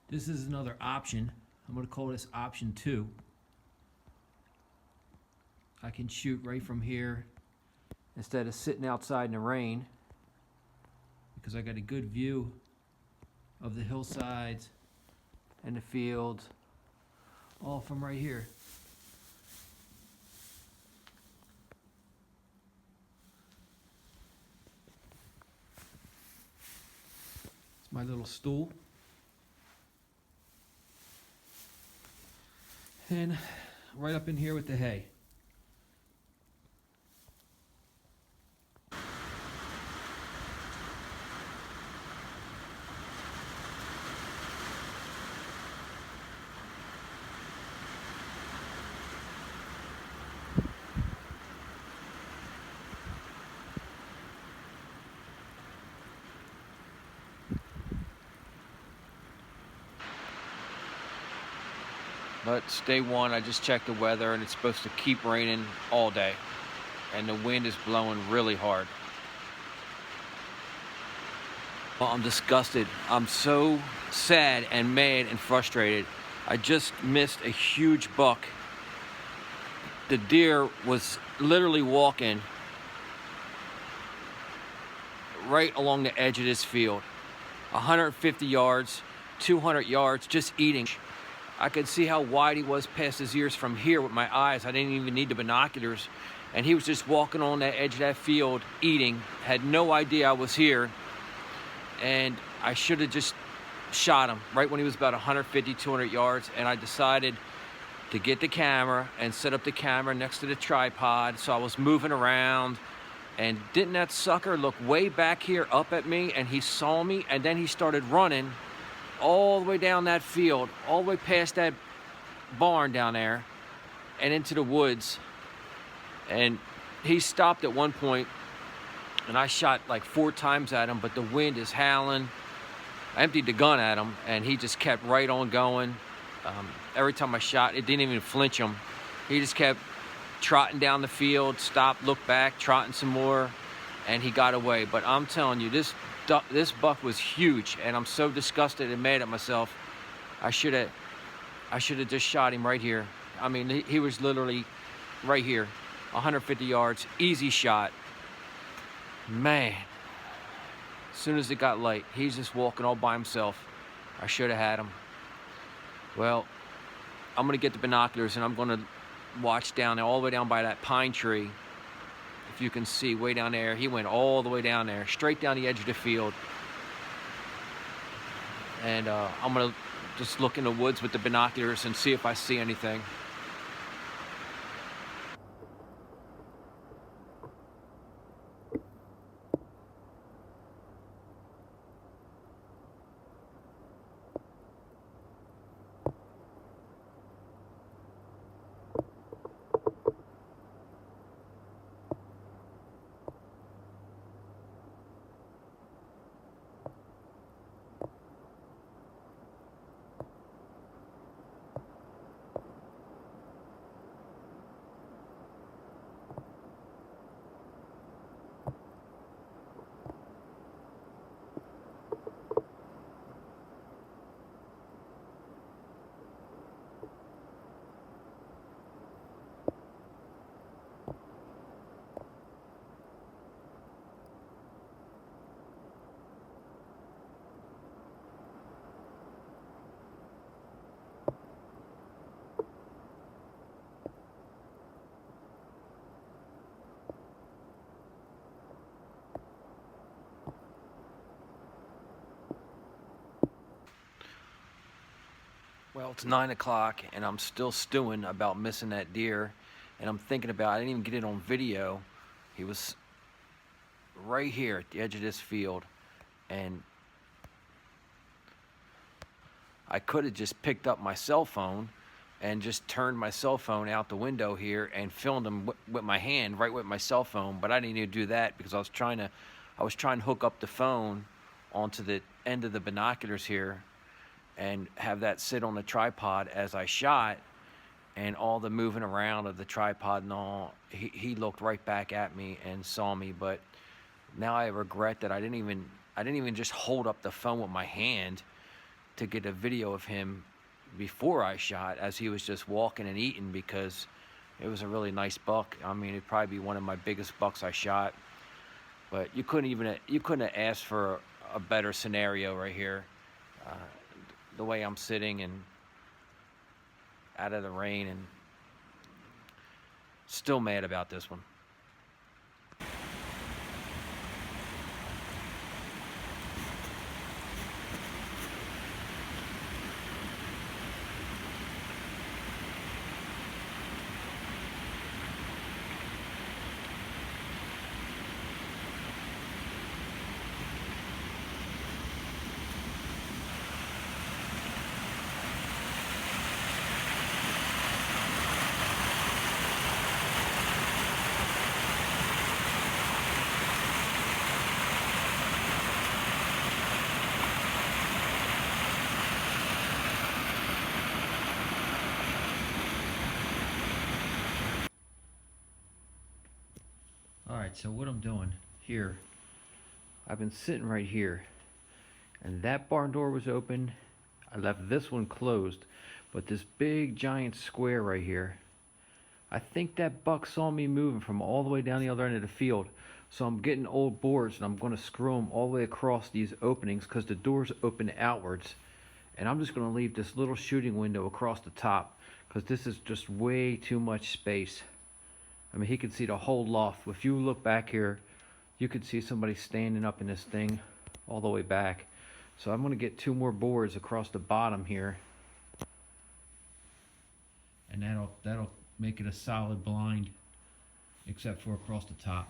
This is another option. I'm going to call this option 2. I can shoot right from here instead of sitting outside in the rain, because I got a good view of the hillsides and the fields all from right here. It's my little stool. And right up in here with the hay. But it's day one. I just checked the weather and it's supposed to keep raining all day. And the wind is blowing really hard. Well, I'm disgusted. I'm so sad and mad and frustrated. I just missed a huge buck. The deer was literally walking right along the edge of this field. 150 yards, 200 yards, just eating. I could see how wide he was past his ears from here with my eyes. I didn't even need the binoculars. And he was just walking on that edge of that field, eating. Had no idea I was here. And I should have just shot him right when he was about 150, 200 yards. And I decided to get the camera and set up the camera next to the tripod. So I was moving around. And didn't that sucker look way back here up at me? And he saw me, and then he started running all the way down that field, all the way past that barn down there and into the woods. And he stopped at one point, and I shot like 4 times at him, but the wind is howling. I emptied the gun at him, and he just kept right on going. Every time I shot, it didn't even flinch him. He just kept trotting down the field, stopped, looked back, trotting some more, and he got away. But I'm telling you, this buck was huge, and I'm so disgusted and mad at myself. I should have just shot him right here. I mean, he was literally right here, 150 yards, easy shot. Man, as soon as it got light, he's just walking all by himself. I should have had him. Well, I'm gonna get the binoculars and I'm gonna watch down there, all the way down by that pine tree. If you can see way down there, he went all the way down there, straight down the edge of the field. And I'm gonna just look in the woods with the binoculars and see if I see anything. Well, it's 9 o'clock and I'm still stewing about missing that deer. And I'm thinking about, I didn't even get it on video. He was right here at the edge of this field. And I could have just picked up my cell phone and just turned my cell phone out the window here and filmed him with my hand, right with my cell phone. But I didn't even do that because I was trying to hook up the phone onto the end of the binoculars here and have that sit on the tripod as I shot, and all the moving around of the tripod and all, he looked right back at me and saw me. But now I regret that I didn't even just hold up the phone with my hand to get a video of him before I shot, as he was just walking and eating, because it was a really nice buck. I mean, it'd probably be one of my biggest bucks I shot. But you couldn't have asked for a better scenario right here. The way I'm sitting and out of the rain, and still mad about this one. Alright, so what I'm doing here, I've been sitting right here, and that barn door was open. I left this one closed, but this big giant square right here, I think that buck saw me moving from all the way down the other end of the field. So I'm getting old boards and I'm going to screw them all the way across these openings, because the doors open outwards. And I'm just going to leave this little shooting window across the top, because this is just way too much space. I mean, he can see the whole loft. If you look back here, you could see somebody standing up in this thing all the way back. So I'm going to get 2 more boards across the bottom here, and that'll make it a solid blind, except for across the top.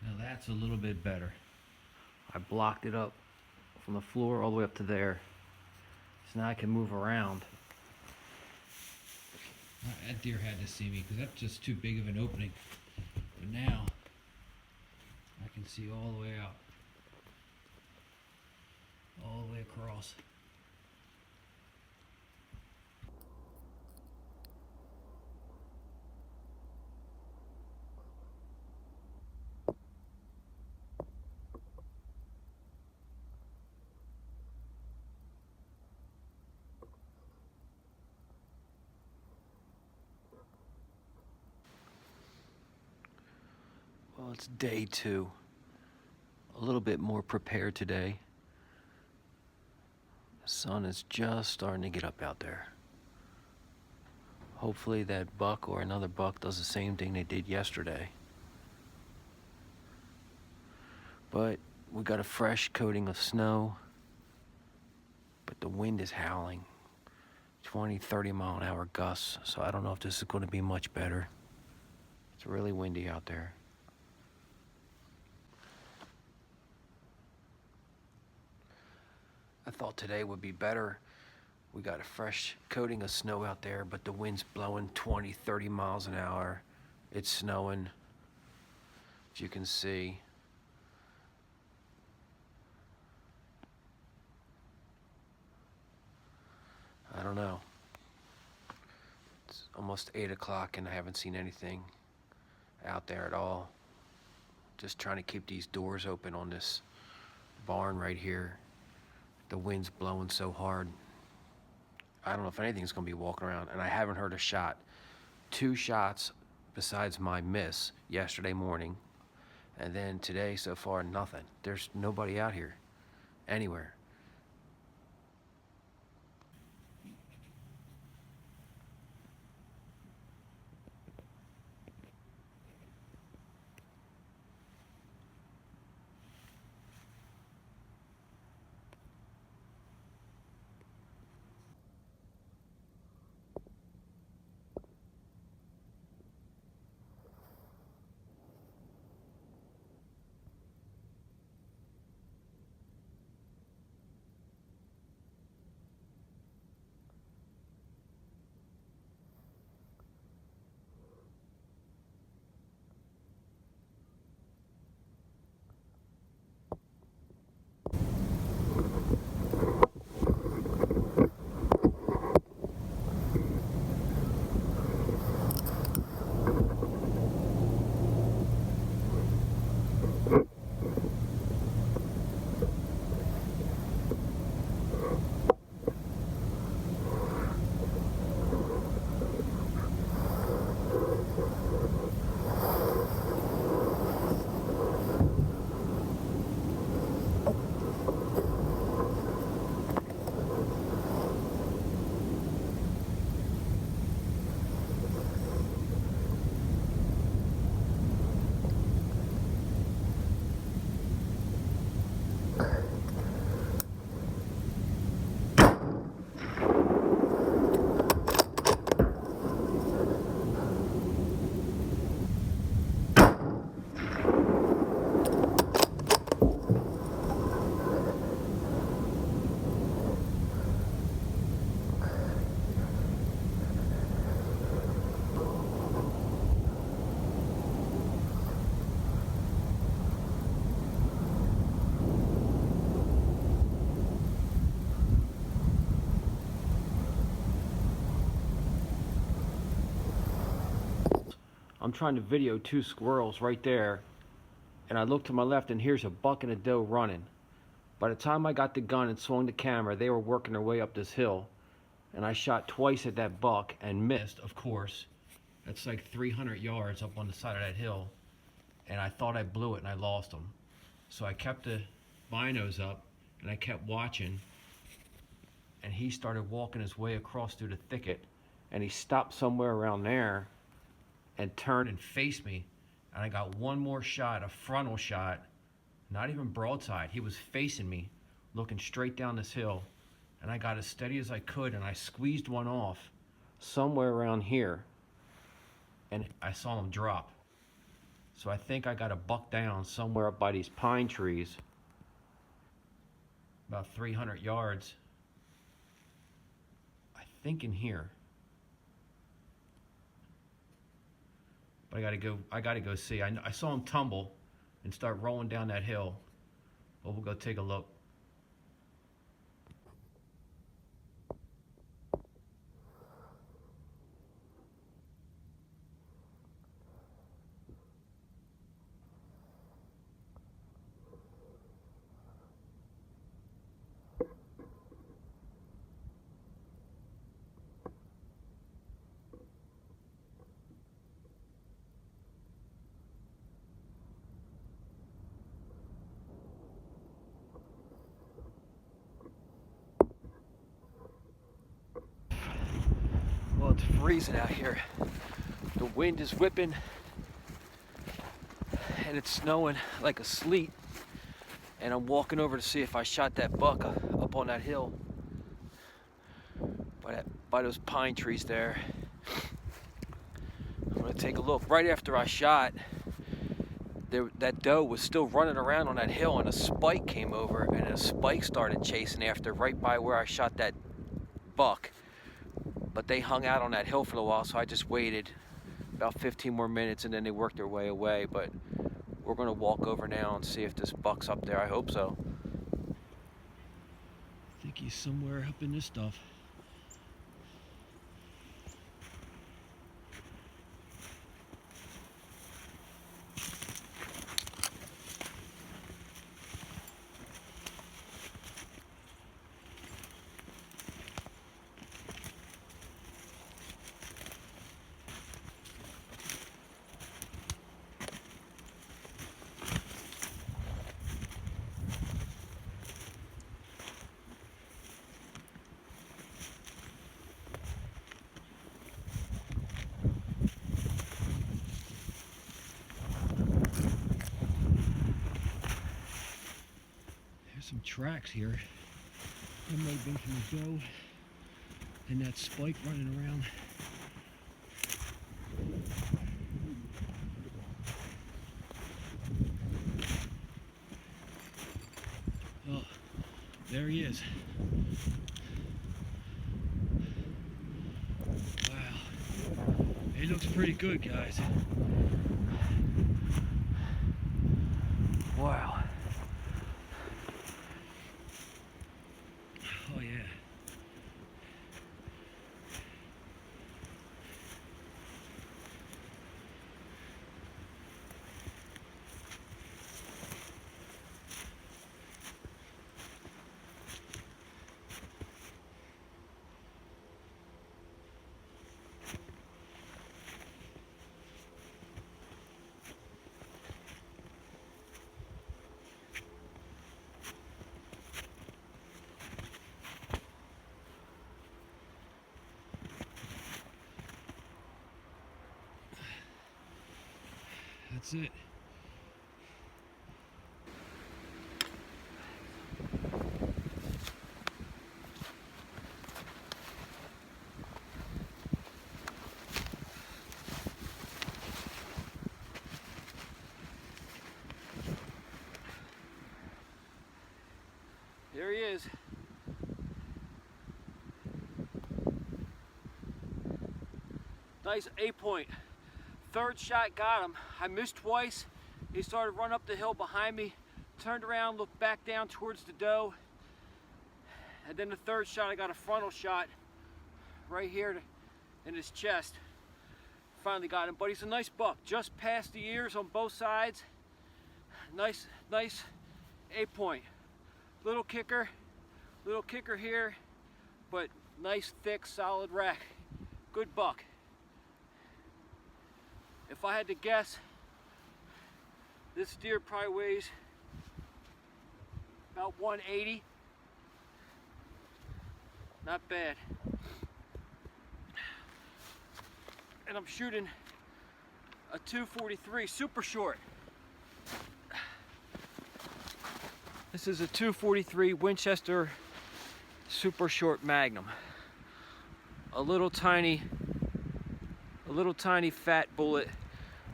Now that's a little bit better. I blocked it up from the floor all the way up to there, so now I can move around. That deer had to see me, because that's just too big of an opening. But now I can see all the way out, all the way across. Well, it's day 2. A little bit more prepared today. The sun is just starting to get up out there. Hopefully that buck or another buck does the same thing they did yesterday. But we got a fresh coating of snow, but the wind is howling. 20, 30 mile an hour gusts, so I don't know if this is going to be much better. It's really windy out there. I thought today would be better. We got a fresh coating of snow out there, but the wind's blowing 20, 30 miles an hour. It's snowing, as you can see. I don't know. It's almost 8 o'clock and I haven't seen anything out there at all. Just trying to keep these doors open on this barn right here. The wind's blowing so hard. I don't know if anything's gonna be walking around, and I haven't heard a shot. 2 shots besides my miss yesterday morning, and then today so far nothing. There's nobody out here anywhere. I'm trying to video two squirrels right there, and I look to my left and here's a buck and a doe running. By the time I got the gun and swung the camera, they were working their way up this hill, and I shot twice at that buck and missed, of course. That's like 300 yards up on the side of that hill, and I thought I blew it and I lost them. So I kept the binos up and I kept watching, and he started walking his way across through the thicket, and he stopped somewhere around there and turned and faced me, and I got one more shot, a frontal shot, not even broadside. He was facing me, looking straight down this hill, and I got as steady as I could, and I squeezed one off somewhere around here, and I saw him drop. So I think I got a buck down somewhere up by these pine trees, about 300 yards. I think in here. But I gotta go see. I saw him tumble and start rolling down that hill. But we'll go take a look. Well, it's freezing out here. The wind is whipping and it's snowing like a sleet. And I'm walking over to see if I shot that buck up on that hill by those pine trees there. I'm gonna take a look. Right after I shot, that doe was still running around on that hill, and a spike came over, and a spike started chasing after right by where I shot that buck. But they hung out on that hill for a while, so I just waited about 15 more minutes, and then they worked their way away. But we're gonna walk over now and see if this buck's up there. I hope so. I think he's somewhere up in this stuff. Some tracks here. That might have been from the doe and that spike running around. Oh, there he is. Wow. He looks pretty good, guys. Wow. Oh, yeah. That's it. There he is. Nice A-point. Third shot got him. I missed twice. He started running up the hill behind me, turned around, looked back down towards the doe, and then the third shot I got a frontal shot right here in his chest. Finally got him, but he's a nice buck. Just past the ears on both sides. Nice 8-point. Little kicker here, but nice, thick, solid rack. Good buck. If I had to guess, this deer probably weighs about 180. Not bad. And I'm shooting a 243 super short. This is a 243 Winchester super short Magnum. A little tiny fat bullet,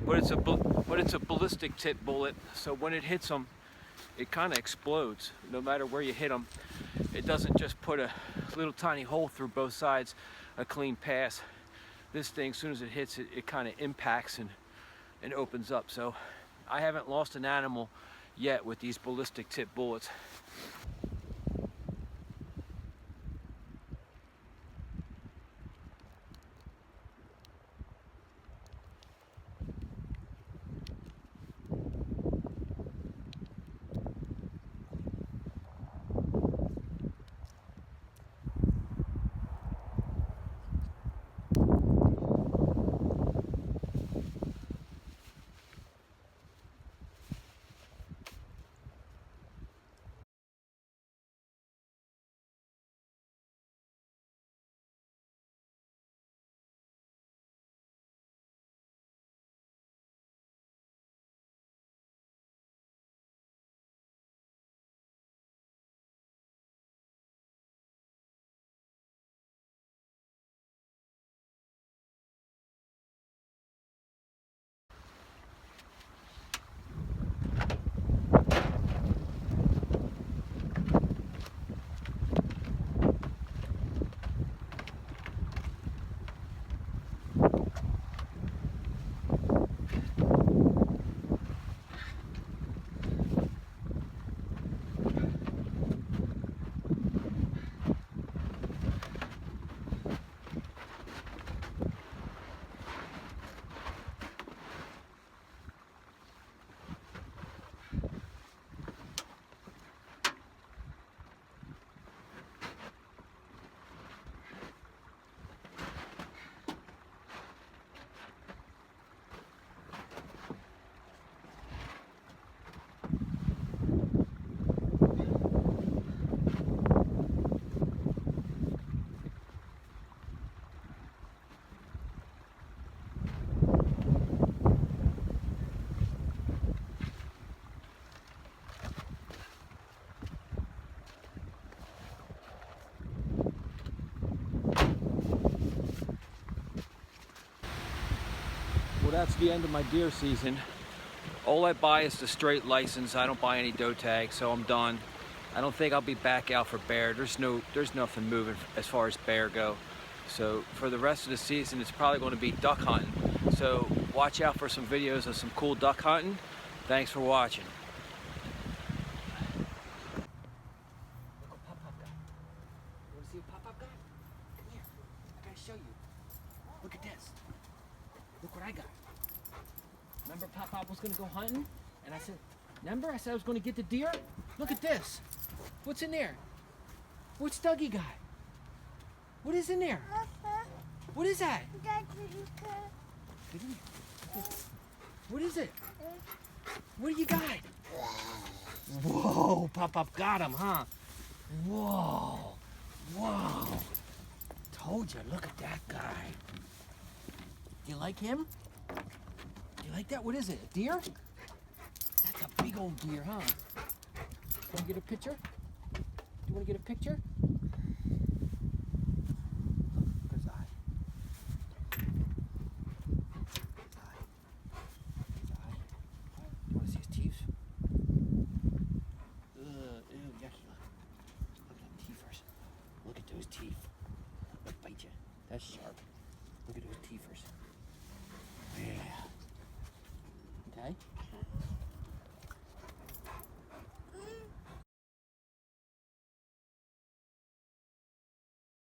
but it's a ballistic tip bullet. So when it hits them, it kind of explodes. No matter where you hit them, it doesn't just put a little tiny hole through both sides, a clean pass. This thing, as soon as it hits it, it kind of impacts and opens up. So I haven't lost an animal yet with these ballistic tip bullets. That's the end of my deer season. All I buy is the straight license. I don't buy any doe tags, so I'm done. I don't think I'll be back out for bear. There's nothing moving as far as bear go. So for the rest of the season, it's probably going to be duck hunting. So watch out for some videos of some cool duck hunting. Thanks for watching. Look what Pop-Pop got. You want to see what Pop-Pop got? Come here. I gotta show you. Look at this. Look what I got. Remember Pop-Pop was gonna go hunting? And I said, remember I said I was gonna get the deer? Look at this. What's in there? What's Dougie got? What is in there? What is that? What is it? What do you got? Whoa, Pop-Pop got him, huh? Whoa, whoa. Told you, look at that guy. You like him? You like that? What is it? A deer? That's a big old deer, huh? Want to get a picture? Do you want to get a picture? Look at his eye. His eye. His eye. You want to see his teeth? Ew, yucky. Look at them teethers. Look at those teeth. They'll bite you. That's sharp. Look at those teethers. Yeah. Okay.